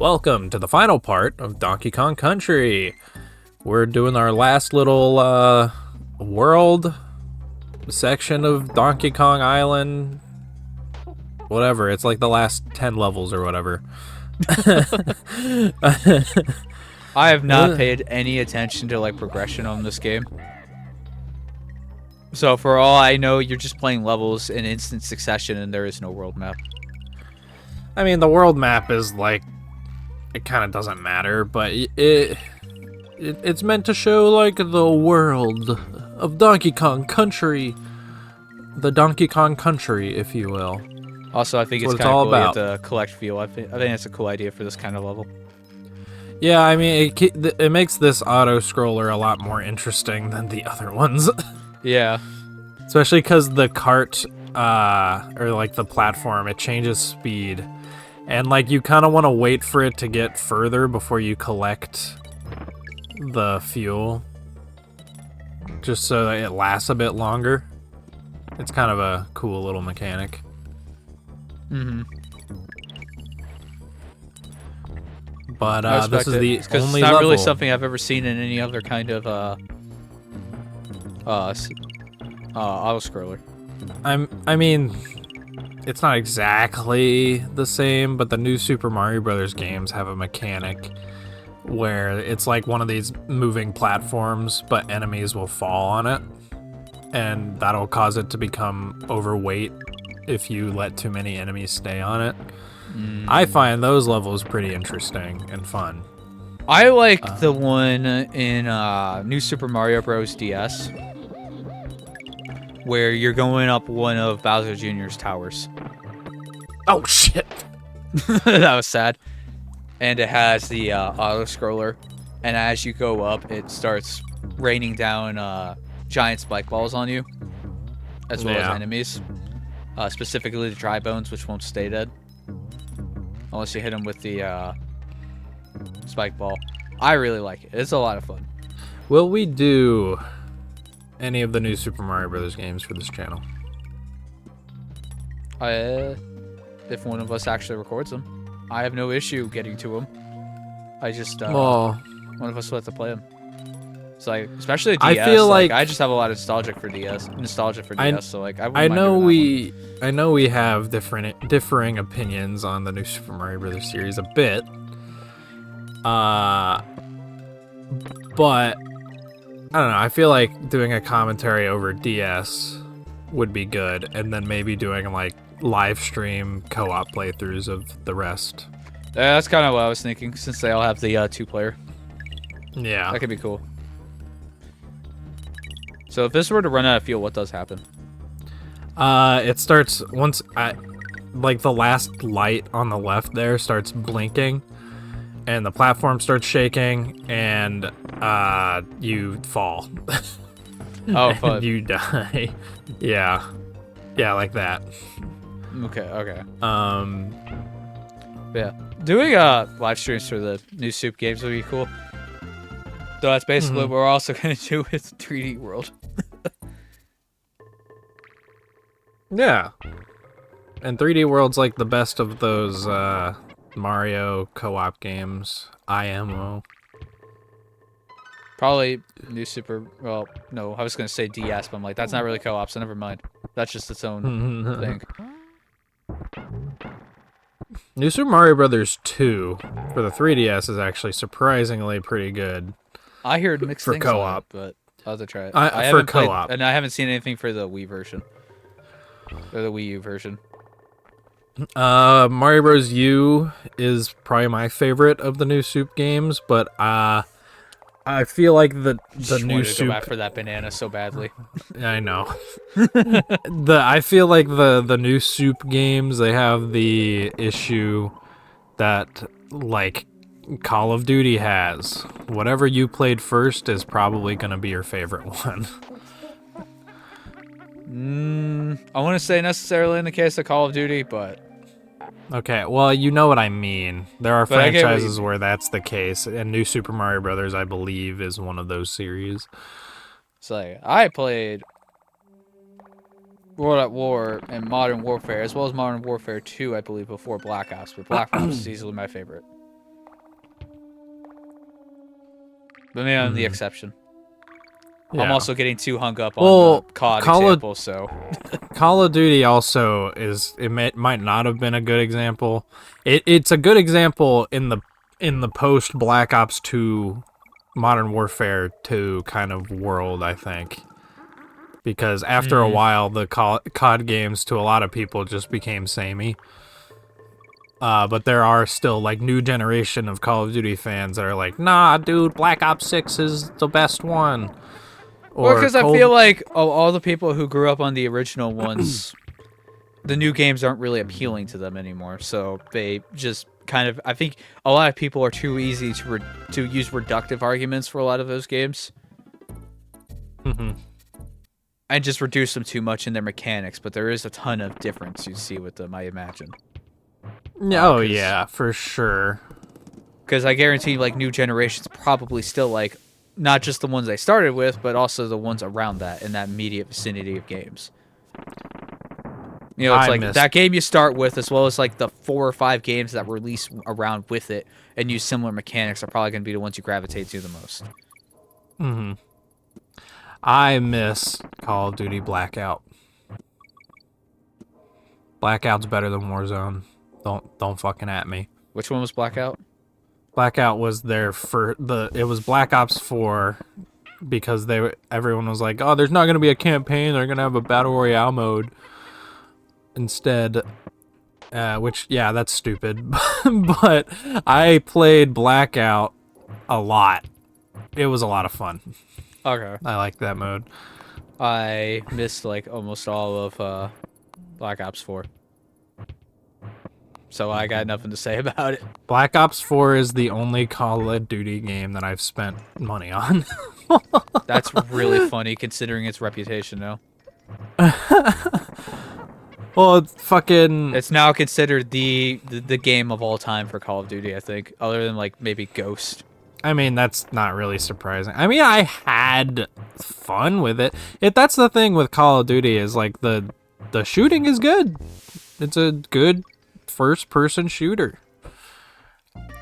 Welcome to the final part of Donkey Kong Country. We're doing our last little world section of Donkey Kong Island. Whatever, it's like the last 10 levels or whatever. I have not paid any attention to like progression on this game. So for all I know, you're just playing levels in instant succession and there is no world map. I mean, the world map is like, it kind of doesn't matter, but it's meant to show like the world of Donkey Kong Country. The Donkey Kong Country, if you will. Also, I think it's kind of cool to collect fuel. I think that's a cool idea for this kind of level. Yeah, I mean, it makes this auto-scroller a lot more interesting than the other ones. Yeah. Especially because the cart, or like the platform, it changes speed. And like you kind of want to wait for it to get further before you collect the fuel. Just so that it lasts a bit longer. It's kind of a cool little mechanic. Mm-hmm. But this is the only it's not level. really something I've ever seen in any other kind of auto-scroller. I mean, it's not exactly the same, but the new Super Mario Brothers games have a mechanic where it's like one of these moving platforms, but enemies will fall on it, and that'll cause it to become overweight if you let too many enemies stay on it. I find those levels pretty interesting and fun. I like the one in New Super Mario Bros. DS, where you're going up one of Bowser Jr.'s towers. Oh shit! That was sad. And it has the auto-scroller, and as you go up, it starts raining down giant spike balls on you, as well as enemies. Specifically the dry bones, which won't stay dead. Unless you hit them with the spike ball. I really like it. It's a lot of fun. Will we do any of the new Super Mario Brothers games for this channel? If one of us actually records them. I have no issue getting to them. I just, well, one of us will have to play them. It's like, especially DS. I feel like I just have a lot of nostalgia for DS. So like, I know we have differing opinions on the new Super Mario Brothers series a bit. But I don't know. I feel like doing a commentary over DS would be good, and then maybe doing like live stream co-op playthroughs of the rest. Yeah, that's kind of what I was thinking, since they all have the two-player. Yeah, that could be cool. So if this were to run out of fuel, what does happen? It starts once like the last light on the left there starts blinking, and the platform starts shaking, and you fall. Oh, fun. And you die. Yeah, like that. Okay. Yeah, doing live streams for the new Soup games would be cool. So that's basically what we're also gonna do with 3D World. Yeah. And 3D World's like the best of those Mario co-op games. IMO. Probably new Super. Well, no, I was gonna say DS, but I'm like, that's not really co-op, so never mind. That's just its own thing. New Super Mario Brothers 2 for the 3DS is actually surprisingly pretty good. I heard mixed for things co-op, but I'll have to try it. I haven't for co-op, and I haven't seen anything for the Wii version or the Wii U version. Mario Bros. U is probably my favorite of the new Soup games, but I feel like the new Soup. Go back for that banana so badly. I know. I feel like the new Soup games, they have the issue that like Kall of Duty has. Whatever you played first is probably gonna be your favorite one. I want to say necessarily in the case of Call of Duty, but okay, well, you know what I mean. There are franchises where that's the case, and New Super Mario Brothers, I believe, is one of those series. It's like, I played World at War and Modern Warfare, as well as Modern Warfare 2, I believe, before Black Ops, but Black Ops is easily my favorite. But maybe I'm the exception. Yeah. I'm also getting too hung up on the COD example, so... Call of Duty also is... It might not have been a good example. It's a good example in the post Black Ops 2 Modern Warfare 2 kind of world, I think. Because after a while, the COD games to a lot of people just became samey. But there are still like new generation of Call of Duty fans that are like, nah, dude, Black Ops 6 is the best one. Well, because I feel like all the people who grew up on the original ones, the new games aren't really appealing to them anymore. So they just kind of, I think a lot of people are too easy to use reductive arguments for a lot of those games. Mm-hmm. And just reduce them too much in their mechanics. But there is a ton of difference you see with them, I imagine. Oh, yeah, for sure. Because I guarantee, like, new generations probably still like not just the ones they started with, but also the ones around that in that immediate vicinity of games. You know, it's like that game you start with, as well as like the 4 or 5 games that release around with it and use similar mechanics, are probably going to be the ones you gravitate to the most. Mm-hmm. I miss Call of Duty Blackout. Blackout's better than Warzone. Don't fucking at me. Which one was Blackout? Blackout was it was Black Ops 4 because everyone was like, oh, there's not going to be a campaign, they're going to have a battle royale mode instead, which, yeah, that's stupid. But I played Blackout a lot. It was a lot of fun. Okay. I liked that mode. I missed like almost all of Black Ops 4. So I got nothing to say about it. Black Ops 4 is the only Call of Duty game that I've spent money on. That's really funny considering its reputation now. Well, it's now considered the game of all time for Call of Duty, I think, other than like maybe Ghost. I mean, that's not really surprising. I mean, I had fun with it. That's the thing with Call of Duty is like the shooting is good. It's a good first-person shooter.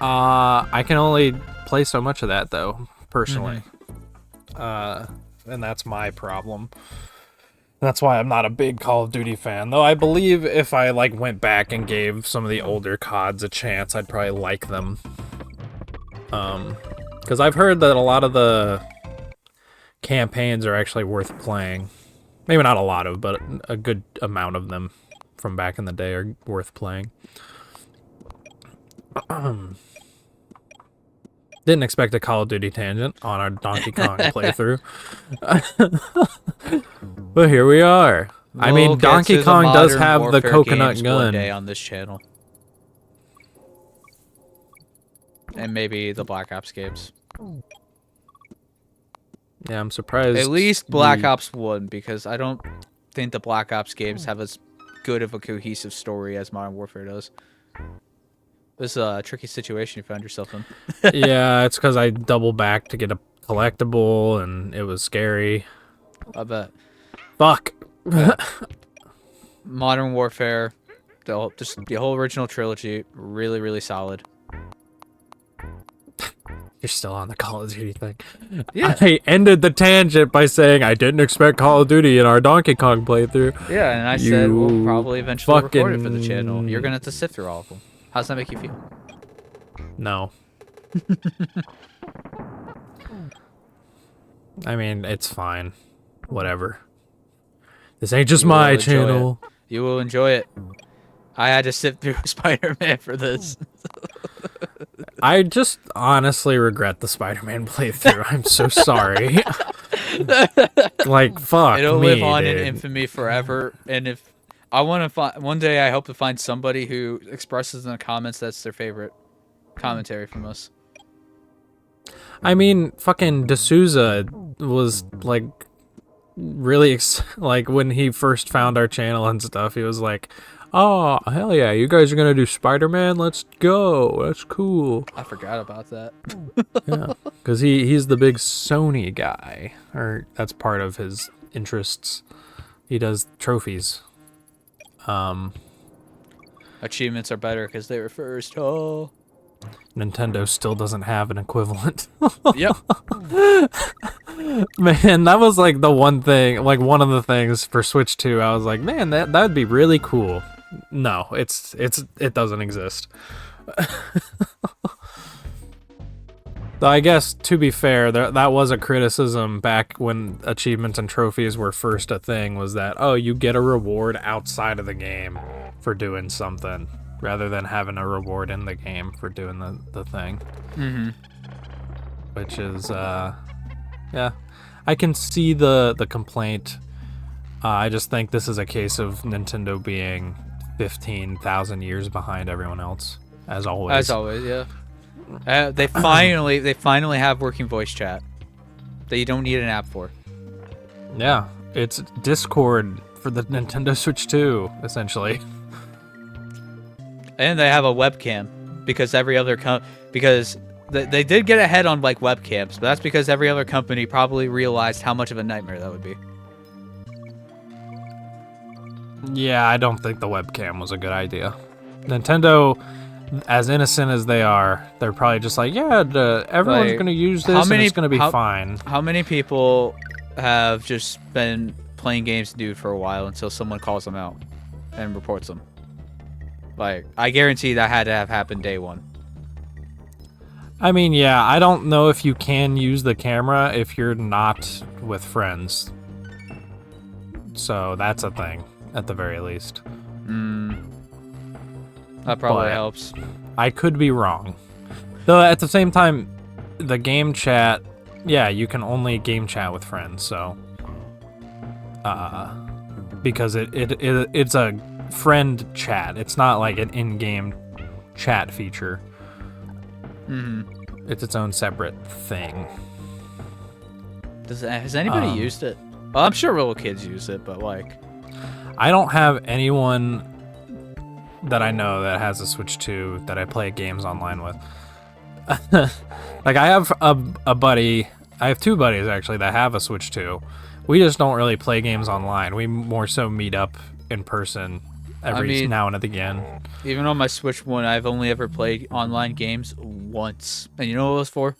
I can only play so much of that though, personally. And that's my problem. That's why I'm not a big Call of Duty fan. Though I believe if I like went back and gave some of the older CODs a chance, I'd probably like them. Because I've heard that a lot of the campaigns are actually worth playing. Maybe not a lot of, but a good amount of them from back in the day are worth playing. Didn't expect a Call of Duty tangent on our Donkey Kong playthrough. But here we are. I mean, Donkey Kong does have the coconut gun. One day on this channel. And maybe the Black Ops games. Yeah, I'm surprised. At least Black Ops 1, because I don't think the Black Ops games have as good of a cohesive story as Modern Warfare does. This is a tricky situation you found yourself in. Yeah, it's because I double back to get a collectible, and it was scary. I bet. Fuck. Modern Warfare, the whole original trilogy, really, really solid. You're still on the Call of Duty thing. Yeah. I ended the tangent by saying I didn't expect Call of Duty in our Donkey Kong playthrough. Yeah, and I said we'll probably eventually record it for the channel. You're going to have to sift through all of them. How does that make you feel? No. I mean, it's fine. Whatever. This ain't just my channel. You will enjoy it. I had to sit through Spider-Man for this. I just honestly regret the Spider-Man playthrough. I'm so sorry. Like, fuck It'll me, live on dude. in infamy forever. And if I want to find one day, I hope to find somebody who expresses in the comments that's their favorite commentary from us. I mean, fucking D'Souza was like really like when he first found our channel and stuff. He was like, "Oh hell yeah, you guys are gonna do Spider-Man? Let's go. That's cool." I forgot about that. Yeah, because he's the big Sony guy, or that's part of his interests. He does trophies. Achievements are better because they were first. Oh. Nintendo still doesn't have an equivalent. Yep. Man, that was like the one thing, like one of the things for Switch 2. I was like, man, that would be really cool. No, it doesn't exist. Though I guess, to be fair, that was a criticism back when achievements and trophies were first a thing, was that, oh, you get a reward outside of the game for doing something, rather than having a reward in the game for doing the thing. Mm-hmm. Which is, yeah. I can see the complaint. I just think this is a case of Nintendo being 15,000 years behind everyone else, as always. As always, yeah. They finally have working voice chat that you don't need an app for. Yeah, it's Discord for the Nintendo Switch 2, essentially. And they have a webcam because every other because they did get ahead on like webcams, but that's because every other company probably realized how much of a nightmare that would be. Yeah, I don't think the webcam was a good idea. Nintendo, as innocent as they are, they're probably just like, yeah, everyone's going to use this and it's going to be fine. How many people have just been playing games dude for a while until someone calls them out and reports them? Like, I guarantee that had to have happened day one. I mean, yeah, I don't know if you can use the camera if you're not with friends. So that's a thing, at the very least. That probably helps. I could be wrong. Though at the same time, the game chat, yeah, you can only game chat with friends, so because it's a friend chat. It's not like an in-game chat feature. It's its own separate thing. Has anybody used it? Well, I'm sure little kids use it, but like, I don't have anyone that I know that has a Switch 2 that I play games online with. Like, I have a buddy, I have two buddies actually that have a Switch 2. We just don't really play games online. We more so meet up in person every now and again. Even on my Switch 1, I've only ever played online games once. And you know what it was for?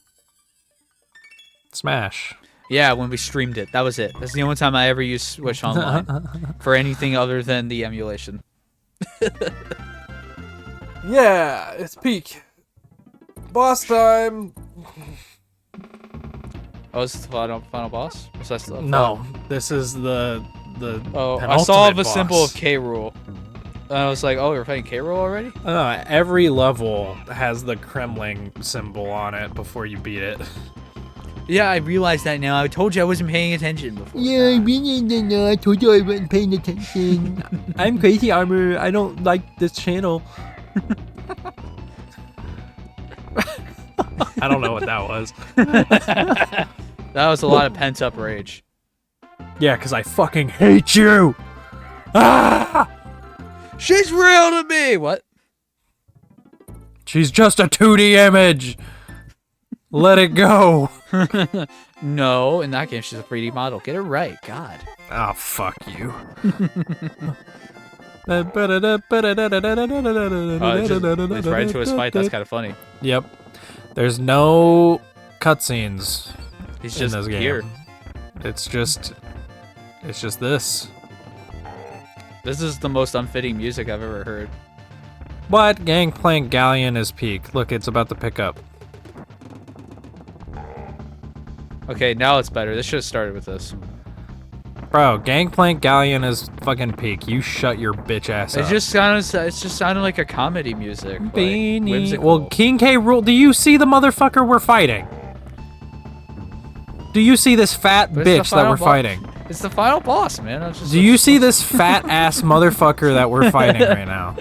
Smash. Yeah, when we streamed it. That was it. That's the only time I ever used Switch Online for anything other than the emulation. Yeah, it's peak. Boss time. Oh, is this the final boss? Was that No, this is the I saw the symbol of K. Rool. And I was like, oh, we're fighting K. Rool already? Every level has the Kremling symbol on it before you beat it. Yeah, I realized that now. I told you I wasn't paying attention before. Yeah, I told you I wasn't paying attention. I'm Crazy Armor. I don't like this channel. I don't know what that was. That was a lot of pent-up rage. Yeah, because I fucking hate you! Ah! She's real to me! What? She's just a 2D image! Let it go! No, in that game she's a 3D model. Get it right, God. Oh, fuck you. It's right into his fight. That's kind of funny. Yep. There's no cutscenes. He's just in this game. here. It's just this. This is the most unfitting music I've ever heard. What? Gangplank Galleon is peak. Look, it's about to pick up. Okay, now it's better. This should have started with this. Bro, Gangplank Galleon is fucking peak. You shut your bitch ass up. It just sounded like a comedy music. Like, whimsical. Well, King K. Rool, do you see the motherfucker we're fighting? Do you see this fat bitch that we're fighting? It's the final boss, man. Do you see this fat ass motherfucker that we're fighting right now?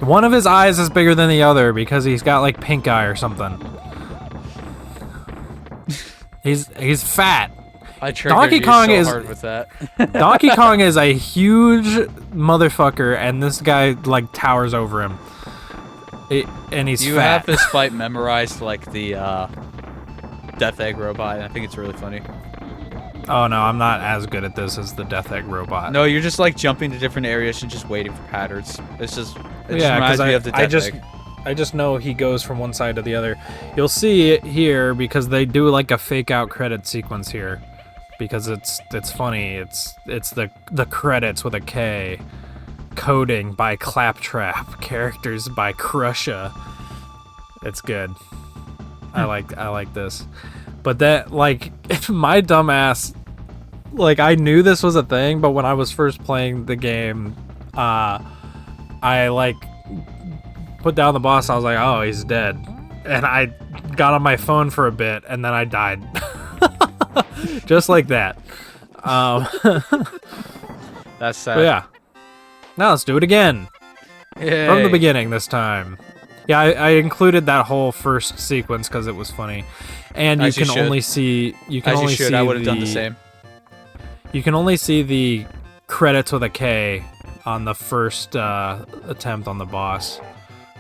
One of his eyes is bigger than the other because he's got like pink eye or something. He's fat. I triggered hard with that. Donkey Kong is a huge motherfucker, and this guy like towers over him. And he's fat. You have this fight memorized like the Death Egg robot, and I think it's really funny. Oh no, I'm not as good at this as the Death Egg robot. No, you're just like jumping to different areas and just waiting for patterns. It just reminds me of the Death Egg. I just know he goes from one side to the other. You'll see it here because they do like a fake out credit sequence here, because it's funny. It's the credits with a K, coding by Claptrap, characters by Crusha. It's good. I like this, but that like my dumbass, like I knew this was a thing, but when I was first playing the game, I like put down the boss. I was like, oh, he's dead, and I got on my phone for a bit, and then I died, just like that. That's sad. But yeah, now let's do it again from the beginning this time. Yeah, I included that whole first sequence because it was funny, and As you can only see I would have done the same. You can only see the credits with a K on the first attempt on the boss.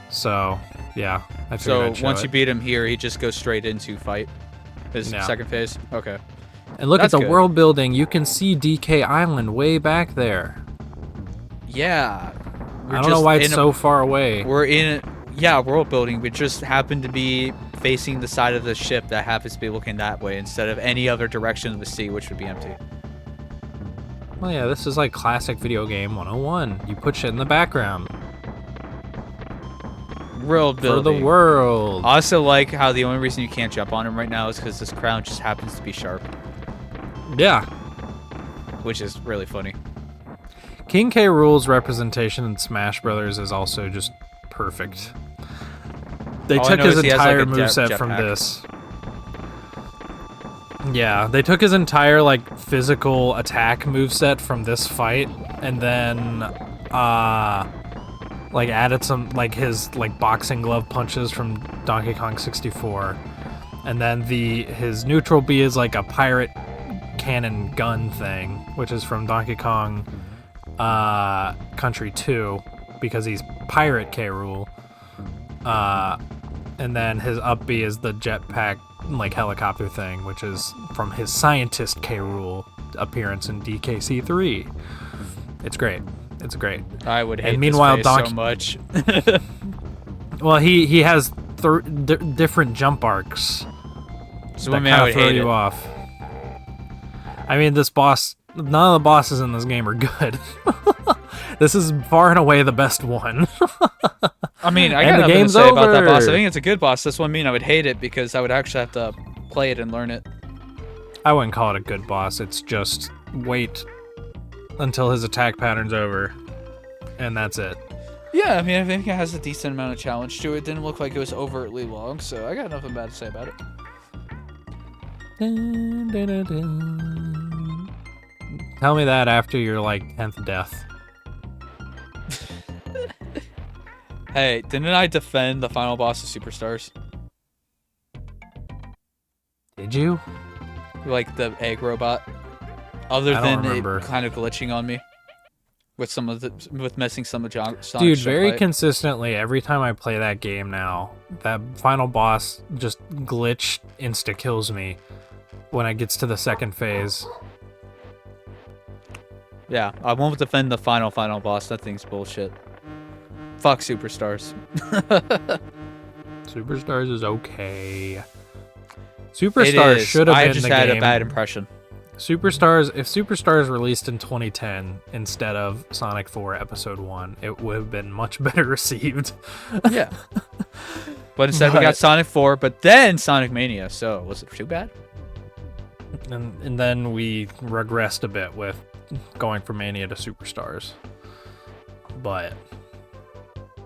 So yeah, I figured I'd show once it. you beat him here, he just goes straight into fight. His Yeah. second phase. Okay. And look That's at the good. world building. You can see DK Island way back there. Yeah. I don't know why it's so far away. We're in world building. We just happen to be facing the side of the ship that happens to be looking that way instead of any other direction of the sea, which would be empty. Well, yeah, this is like classic video game 101. You put shit in the background World building. for the world. I also like how the only reason you can't jump on him right now is because this crown just happens to be sharp, Yeah. which is really funny. King K. Rool's representation in Smash Brothers is also just perfect. They All I took know his is he has, like, entire a moveset from jetpack. this. Yeah, they took his entire like physical attack moveset from this fight, and then like added some like his like boxing glove punches from Donkey Kong 64, and then his neutral B is like a pirate cannon gun thing, which is from Donkey Kong Country 2, because he's Pirate K. Rool. And then his up B is the jetpack like helicopter thing, which is from his Scientist K. Rool appearance in DKC 3. It's great. It's great. I would hate meanwhile, this phase Donkey- so much. Well, he has different jump arcs So that I mean, I kind would of throw hate you it. off. I mean, this boss, none of the bosses in this game are good. This is far and away the best one. I mean, I And got the nothing to game's say about that boss. I over. think it's a good boss. This one, I would hate it because I would actually have to play it and learn it. I wouldn't call it a good boss. It's just wait until his attack pattern's over, and that's it. Yeah, I mean, I think it has a decent amount of challenge to it. Didn't look like it was overtly long, so I got nothing bad to say about it. Dun, dun, dun, dun. Tell me that after your like 10th death. Hey, didn't I defend the final boss of Superstars? Did you? Like the egg robot? Other I don't than remember. it kind of glitching on me. With messing some of Sonic's Dude, jump very height. consistently, every time I play that game now, that final boss just glitch insta-kills me when it gets to the second phase. Yeah, I won't defend the final boss. That thing's bullshit. Fuck Superstars. Superstars is okay. It Superstars is. should have I been just the had game. a bad impression. Superstars, if Superstars released in 2010 instead of Sonic 4 Episode 1, it would have been much better received. Yeah. But instead we got Sonic 4, but then Sonic Mania, so was it too bad? And then we regressed a bit with going from Mania to Superstars. But,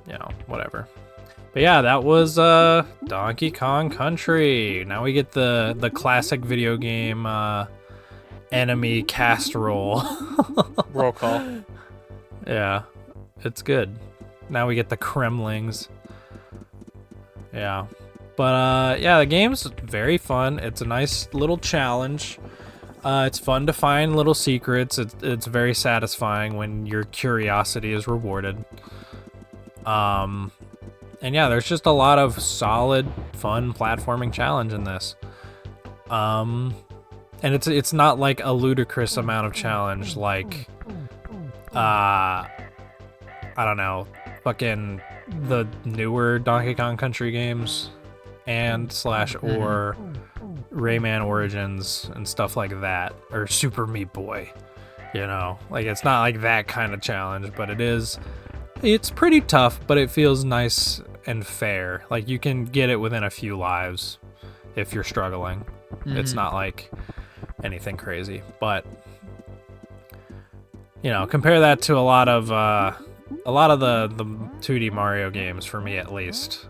you know, whatever. But yeah, that was Donkey Kong Country. Now we get the classic video game enemy cast roll. Roll call. Yeah, it's good. Now we get the Kremlings. Yeah. But yeah, the game's very fun. It's a nice little challenge. It's fun to find little secrets. It's very satisfying when your curiosity is rewarded. And yeah, there's just a lot of solid, fun platforming challenge in this. And it's not like a ludicrous amount of challenge like I don't know, fucking the newer Donkey Kong Country games and slash or Rayman Origins and stuff like that, or Super Meat Boy. You know, like it's not like that kind of challenge, but it's pretty tough, but it feels nice and fair. Like you can get it within a few lives if you're struggling. It's not like anything crazy, but you know, compare that to a lot of the 2D Mario games, for me at least.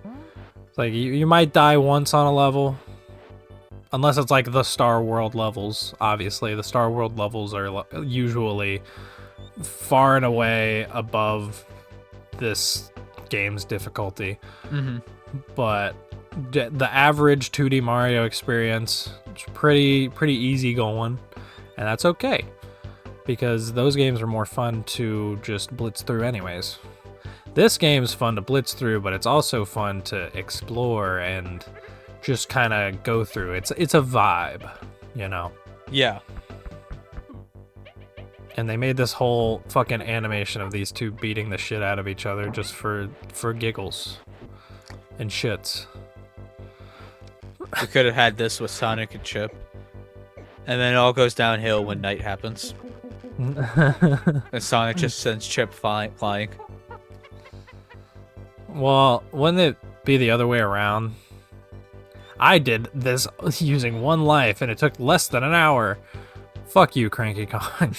It's like you might die once on a level, unless it's like the Star World levels. Obviously, the Star World levels are usually far and away above this game's difficulty. But the average 2D Mario experience is pretty easy going, and that's okay, because those games are more fun to just blitz through anyways. This game's fun to blitz through, but it's also fun to explore and just kind of go through. It's a vibe, you know? Yeah. And they made this whole fucking animation of these two beating the shit out of each other just for giggles and shits. We could have had this with Sonic and Chip. And then it all goes downhill when night happens. And Sonic just sends Chip flying. Well, wouldn't it be the other way around? I did this using one life, and it took less than an hour. Fuck you, Cranky Kong.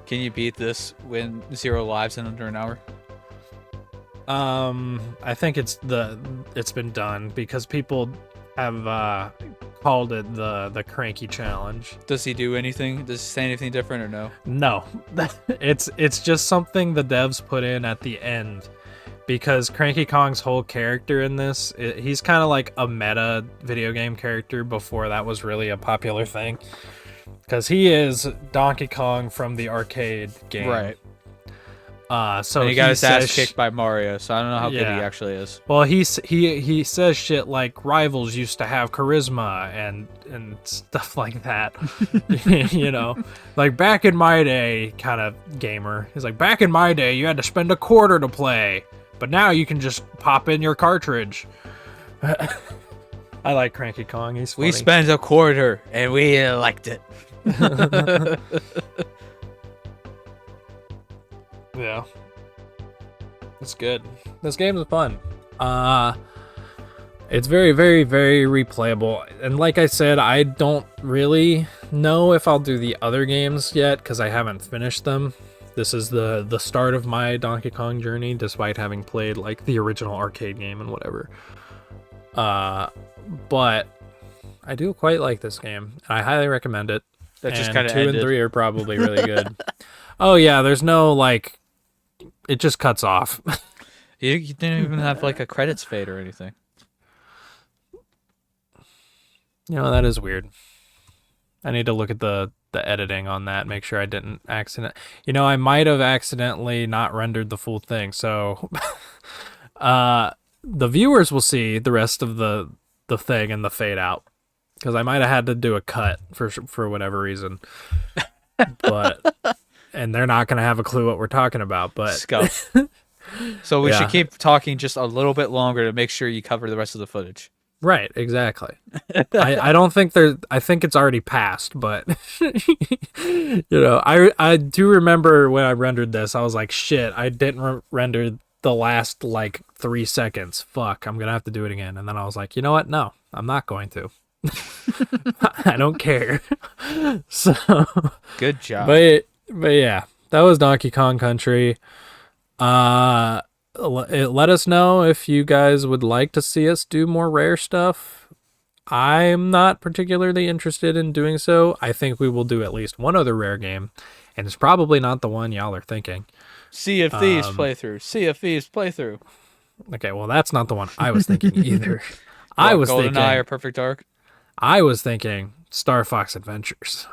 Can you beat this when 0 lives in under an hour? I think it's been done because people have called it the Cranky Challenge. Does he do anything? Does he say anything different or no? No, it's just something the devs put in at the end, because Cranky Kong's whole character in this, he's kind of like a meta video game character before that was really a popular thing, because he is Donkey Kong from the arcade game. Right. So and he got his ass kicked by Mario, so I don't know how good he actually is. Well, he says shit like rivals used to have charisma and stuff like that. You know, like back in my day, kind of gamer. He's like, back in my day, you had to spend $0.25 to play, but now you can just pop in your cartridge. I like Cranky Kong. He's funny. We spent $0.25 and we liked it. Yeah, it's good. This game is fun. It's very, very, very replayable. And like I said, I don't really know if I'll do the other games yet because I haven't finished them. This is the start of my Donkey Kong journey, despite having played like the original arcade game and whatever. But I do quite like this game. I highly recommend it. That just kind of 2 and 3 are probably really good. Oh yeah, there's no like. It just cuts off. You didn't even have like a credits fade or anything. You know, that is weird. I need to look at the editing on that, make sure I didn't accident. You know, I might have accidentally not rendered the full thing, so the viewers will see the rest of the thing and the fade out, because I might have had to do a cut for whatever reason. But and they're not going to have a clue what we're talking about, but Scuff. So we should keep talking just a little bit longer to make sure you cover the rest of the footage. Right, exactly. I don't think I think it's already passed, but you know, I do remember when I rendered this, I was like, shit, I didn't render the last like 3 seconds. Fuck, I'm going to have to do it again. And then I was like, you know what? No, I'm not going to. I don't care. So good job. But yeah, that was Donkey Kong Country. Let us know if you guys would like to see us do more rare stuff. I'm not particularly interested in doing so. I think we will do at least one other rare game, and it's probably not the one y'all are thinking. Sea of Thieves playthrough. Sea of Thieves playthrough. Okay, well that's not the one I was thinking either. I was thinking GoldenEye or Perfect Dark. I was thinking Star Fox Adventures.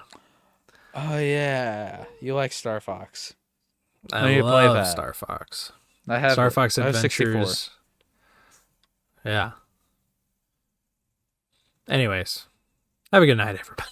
Oh yeah, you like Star Fox. I love Star Fox. I have Star Fox I have 64. Adventures. Yeah. Anyways, have a good night, everybody.